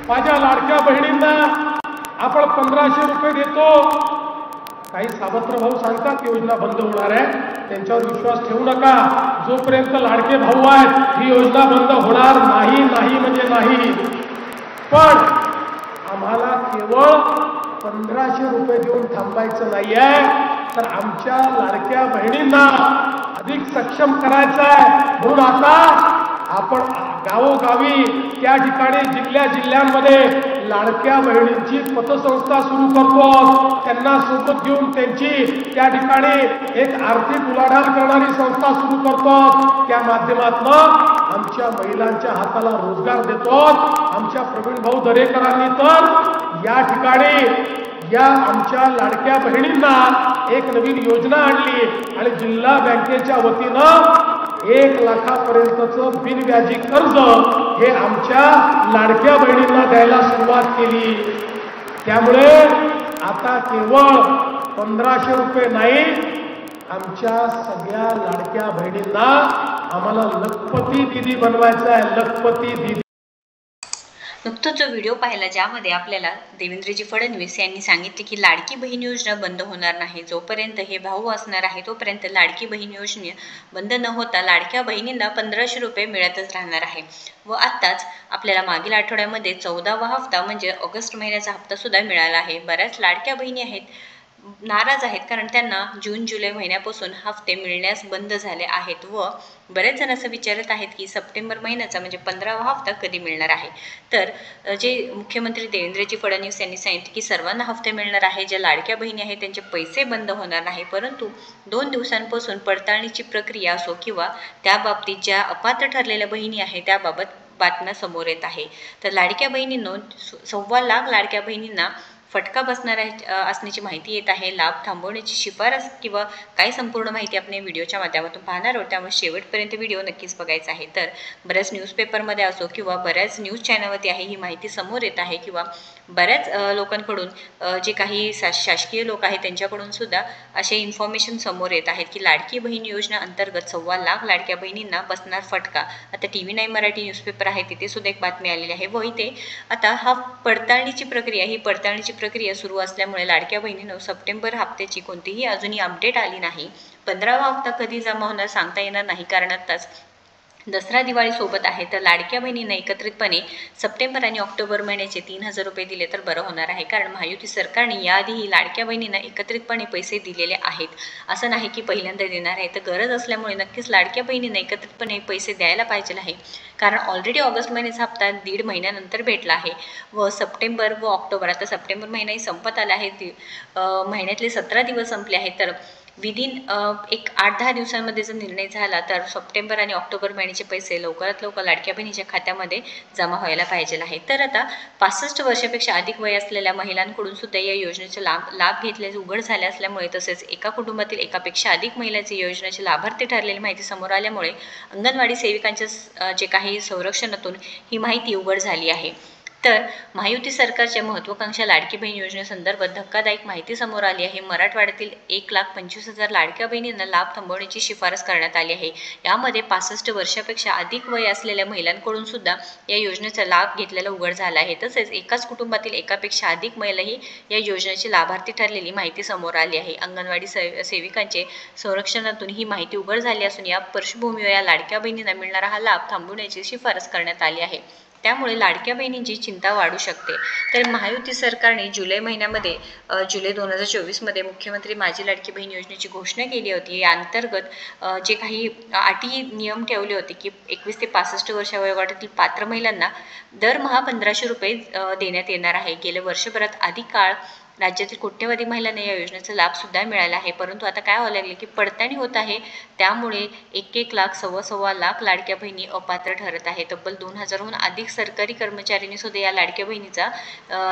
माझ्या लाडक्या बहिणींना आपण 1500 रुपये देतो, काही सावत्र भाऊ सांगतात योजना बंद होणार आहे, त्यांच्यावर विश्वास ठेवू नका. जोपर्यंत लाडके भाऊ आहेत ही योजना बंद होणार नाही, नाही म्हणजे नाही. पण आम्हाला केवळ 1500 रुपये देऊन थांबायचं नाही आहे, तर आमच्या लाडक्या बहिणींना अधिक सक्षम करायचं आहे. म्हणून आता आपण गावोगावी त्या ठिकाणी जिल्ह्यामध्ये लाडक्या बहिणींची पतसंस्था सुरू करतो. त्यांना सोबत घेऊन त्यांची त्या ठिकाणी एक आर्थिक उलाढाल करणारी संस्था सुरू करतो. त्या माध्यमातून आमच्या महिलांच्या हाताला रोजगार देतो. आमच्या प्रवीण भाऊ दरेकरांनी तर या ठिकाणी या आमच्या लाडक्या बहिणींना एक नवीन योजना आणली आणि जिल्हा बँकेच्या वतीनं 1 लाखापर्यंतचं बिनव्याजी कर्ज हे आमच्या लाडक्या बहिणींना द्यायला सुरुवात केली. त्यामुळे आता केवळ 1500 रुपये नाही, आमच्या सगळ्या लाडक्या बहिणींना आम्हाला लखपती दीदी बनवायचं आहे, लखपती दीदी. नुकताच जो व्हिडिओ पाहिला ज्यामध्ये आपल्याला देवेंद्रजी फडणवीस यांनी सांगितले की लाडकी बहीण योजना बंद होणार नाही, जोपर्यंत हे भाऊ असणार आहे तोपर्यंत लाडकी बहीण योजना बंद न होता लाडक्या बहिणींना 1500 रुपये मिळतच राहणार आहे. व आत्ताच आपल्याला मागील आठवड्यामध्ये 14वा हप्ता म्हणजे ऑगस्ट महिन्याचा हप्ता सुद्धा मिळाला आहे. बऱ्याच लाडक्या बहिणी नाराज आहेत, कारण त्यांना जून जुलै महिन्यापासून हफ्ते मिळण्यास बंद झाले आहेत व बरेच जण असं विचारत आहेत की सप्टेंबर महिन्याचा म्हणजे 15वा हप्ता कधी मिळणार आहे. तर जे मुख्यमंत्री देवेंद्रजी फडणवीस यांनी सांगितले की सर्वांना हफ्ते मिळणार आहे, ज्या लाडक्या बहिणी आहेत त्यांचे पैसे बंद होणार नाही, परंतु 2 दिवसांपासून पडताळणीची प्रक्रिया असो किंवा त्या बाबतीत ज्या अपात्र ठरलेल्या बहिणी आहेत त्याबाबत बातम्या समोर येत आहे. तर लाडक्या बहिणींनो 1.25 लाख लाडक्या बहिणींना फटका बसणार असण्याची माहिती येत आहे. लाभ थांबवण्याची शिफारस किंवा काही संपूर्ण माहिती आपण व्हिडिओच्या माध्यमातून पाहणार आहोत, त्यामुळे शेवटपर्यंत व्हिडिओ नक्कीच बघायचा आहे. तर बऱ्याच न्यूजपेपरमध्ये असो किंवा बऱ्याच न्यूज चॅनलवरती आहे ही माहिती समोर येत आहे किंवा बऱ्याच लोकांकडून जे काही शासकीय लोक आहेत त्यांच्याकडून सुद्धा असे इन्फॉर्मेशन समोर येत आहेत की लाडकी बहीण योजना अंतर्गत 1.25 लाख लाडक्या बहिणींना बसणार फटका. आता TV9 मराठी न्यूजपेपर आहे तिथे सुद्धा एक बातमी आलेली आहे व इथे आता ही पडताळणीची प्रक्रिया सुरू असल्यामुळे लाडक्या बहिणींनो सप्टेंबर हप्त्याची कोणतीही अजूनही अपडेट आली नाही. 15वा हप्ता कधी जमा होणार सांगता येणार नाही, कारण आत्ताच दसरा दिवाळी सोबत आहे. तर लाडक्या बहिणींना एकत्रितपणे सप्टेंबर आणि ऑक्टोबर महिन्याचे 3000 रुपये दिले तर बरं होणार आहे, कारण महायुती सरकारने याआधीही लाडक्या बहिणींना एकत्रितपणे पैसे दिलेले आहेत. असं नाही की पहिल्यांदा देणार आहे, तर गरज असल्यामुळे नक्कीच लाडक्या बहिणींना एकत्रितपणे पैसे द्यायला पाहिजे आहे, कारण ऑलरेडी ऑगस्ट महिन्याचा हप्ता 1.5 महिन्यानंतर भेटला आहे व सप्टेंबर व ऑक्टोबर, आता सप्टेंबर महिनाही संपत आला आहे, महिन्यातले 17 दिवस संपले आहेत. तर विदिन एक 8-10 दिवसांमध्ये जर निर्णय झाला तर सप्टेंबर आणि ऑक्टोबर महिन्याचे पैसे लवकरात लवकर लाडक्या बहिणीच्या खात्यामध्ये जमा व्हायला पाहिजे आहे. तर आता 65 वर्षापेक्षा अधिक वय असलेल्या महिलांकडून सुद्धा या योजनेचे लाभ घेतल्याचे उघड झाले असल्यामुळे, तसेच एका कुटुंबातील एकापेक्षा अधिक महिलांचे योजनेचे लाभार्थी ठरलेली माहिती समोर आल्यामुळे अंगणवाडी सेविकांच्या जे काही संरक्षणातून ही माहिती उघड झाली आहे. तर महायुती सरकारच्या महत्त्वाकांक्षा लाडकी बहीण योजनेसंदर्भात धक्कादायक माहिती समोर आली आहे. मराठवाड्यातील 1,25,000 लाडक्या बहिणींना लाभ थांबवण्याची शिफारस करण्यात आली आहे. यामध्ये 65 वर्षापेक्षा अधिक वय असलेल्या महिलांकडून सुद्धा या योजनेचा लाभ घेतलेला उघड झाला आहे. तसेच एकाच कुटुंबातील एकापेक्षा अधिक महिलाही या योजनेची लाभार्थी ठरलेली माहिती समोर आली आहे. अंगणवाडी सेविकांचे संरक्षणातून ही माहिती उघड झाली असून या पार्श्वभूमीवर या लाडक्या बहिणींना मिळणारा हा लाभ थांबवण्याची शिफारस करण्यात आली आहे. त्यामुळे लाडक्या बहिणींची चिंता वाढू शकते. तर महायुती सरकारने जुलै महिन्यामध्ये जुलै 2024 मुख्यमंत्री माझी लाडकी बहीण योजनेची घोषणा केली होती. या अंतर्गत जे काही अटी नियम ठेवले होते की 21 ते 65 वर्ष वयोगटातील पात्र महिलांना दरमहा 1500 रुपये देण्यात येणार आहे. गेल्या वर्षभरात अधिक काळ राज्यातील कोट्यवधी महिलांना या योजनेचा लाभ सुद्धा मिळाला आहे, परंतु आता काय व्हायला लागले की पडताळणी होत आहे, त्यामुळे 1-1 लाख 1.25 लाख लाडक्या बहिणी अपात्र ठरत आहे. तब्बल 2000हून अधिक सरकारी कर्मचाऱ्यांनी सुद्धा या लाडक्या बहिणीचा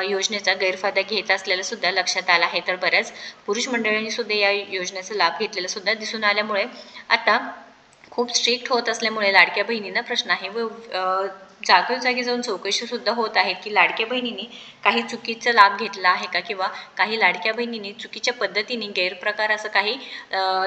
योजनेचा गैरफायदा घेत असलेला सुद्धा लक्षात आला आहे. तर बऱ्याच पुरुष मंडळींनी सुद्धा या योजनेचा लाभ घेतलेला सुद्धा दिसून आल्यामुळे आता खूप स्ट्रिक्ट होत असल्यामुळे लाडक्या बहिणींना प्रश्न आहे व जागोजागी जाऊन चौकशी सुद्धा होत आहेत की लाडक्या बहिणींनी काही चुकीचा लाभ घेतला आहे का, किंवा काही लाडक्या बहिणींनी चुकीच्या पद्धतीने गैरप्रकार असं काही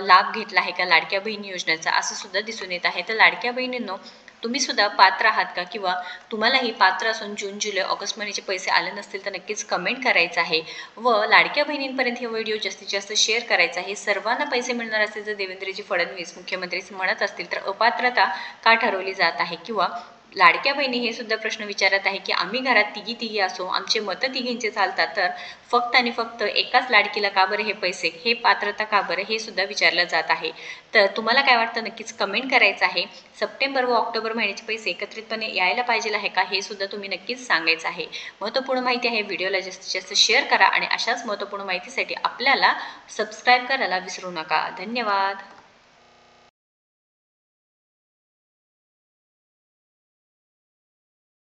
लाभ घेतला आहे का लाडक्या बहिणी योजनेचा, असं सुद्धा दिसून येत आहे. तर लाडक्या बहिणींनो तुम्ही सुद्धा पात्र आहात का, किंवा तुम्हालाही पात्र असून जून जुलै ऑगस्ट महिन्याचे पैसे आले नसतील तर नक्कीच कमेंट करायचं आहे व लाडक्या बहिणींपर्यंत हे व्हिडिओ जास्तीत जास्त शेअर करायचा आहे। सर्वांना पैसे मिळणार असतील जर देवेंद्रजी फडणवीस मुख्यमंत्री म्हणत असतील तर अपात्रता का ठरवली जात आहे, किंवा लाडक्या बहिणी हे सुद्धा प्रश्न विचारत आहे की आम्ही घरात तिघी असो, आमचे मतं तिघींचे चालतात, तर फक्त आणि फक्त एकाच लाडकीला का बरं हे पैसे, हे पात्रता का बरं, हे सुद्धा विचारलं जात आहे। तर तुम्हाला काय वाटतं नक्कीच कमेंट करायचं आहे। सप्टेंबर व ऑक्टोबर महिन्याचे पैसे एकत्रितपणे यायला पाहिजे आहे का, हे सुद्धा तुम्ही नक्कीच सांगायचं आहे। महत्त्वपूर्ण माहिती आहे, व्हिडिओला जास्तीत जास्त शेअर करा आणि अशाच महत्त्वपूर्ण माहितीसाठी आपल्याला सबस्क्राईब करायला विसरू नका। धन्यवाद।